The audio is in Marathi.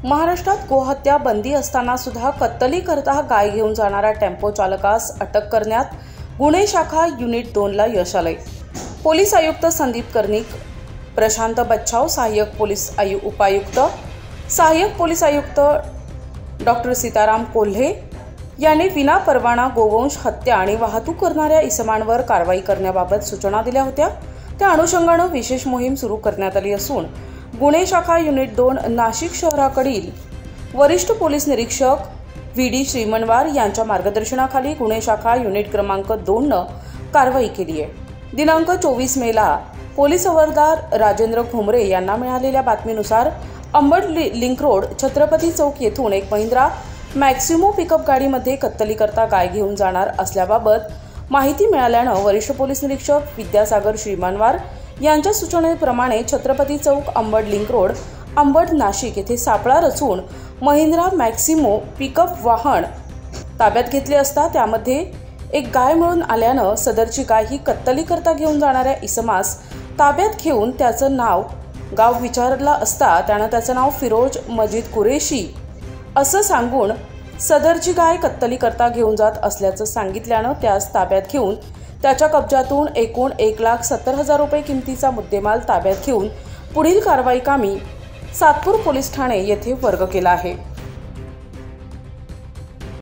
महाराष्ट्रात गोहत्या बंदी असताना सुद्धा कत्तली करता गाय घेऊन जाणाऱ्या टेम्पो चालकास अटक करण्यात गुन्हे शाखा युनिट 2 ला यश आले। पोलीस आयुक्त संदीप कर्णिक, प्रशांत बच्छाव, सहाय्यक पोलीस उपायुक्त, सहाय्यक पोलीस आयुक्त डॉक्टर सीताराम कोल्हे यांनी विना परवाना गोवंश हत्या आणि वाहतूक करणाऱ्या इसमांवर कारवाई करण्याबाबत सूचना दिल्या होत्या। त्या अनुषंगाने विशेष मोहीम सुरू करण्यात आली असून गुन्हे शाखा युनिट 2 नाशिक शहराकडील वरिष्ठ पोलीस निरीक्षक व्ही.डी. श्रीमनवार यांच्या मार्गदर्शनाखाली गुन्हे शाखा युनिट क्रमांक 2 न कारवाई केली आहे। दिनांक 24 मेला पोलीस हवालदार राजेंद्र घुमरे यांना मिळालेल्या बातमीनुसार अंबड लिंक रोड छत्रपती चौक येथून एक महिंद्रा मॅक्सिमो पिकअप गाडीमध्ये कत्तली करता गाय घेऊन जाणार असल्याबाबत माहिती मिळाल्यानं वरिष्ठ पोलीस निरीक्षक विद्यासागर श्रीमनवार यांच्या सूचनेप्रमाणे छत्रपती चौक, अंबड लिंक रोड, अंबड नाशिक येथे सापळा रचून महिंद्रा मॅक्सिमो पिकअप वाहन ताब्यात घेतले असता त्यामध्ये एक गाय मिळून आल्यानं सदरची गाय ही कत्तली करता घेऊन जाणाऱ्या इसमास ताब्यात घेऊन त्याचं गाव विचारला असता त्यानं त्याचं नाव फिरोज मजीद कुरेशी असं सांगून सदरची गाय कत्तली करता घेऊन जात असल्याचं सांगितल्यानं त्यास ताब्यात घेऊन त्याच्या कब्जातून एकूण 1,70,000 रुपये किमतीचा मुद्देमाल ताब्यात घेऊन पुढील कारवाई कामी सातपूर पोलीस ठाणे येथे वर्ग केला आहे।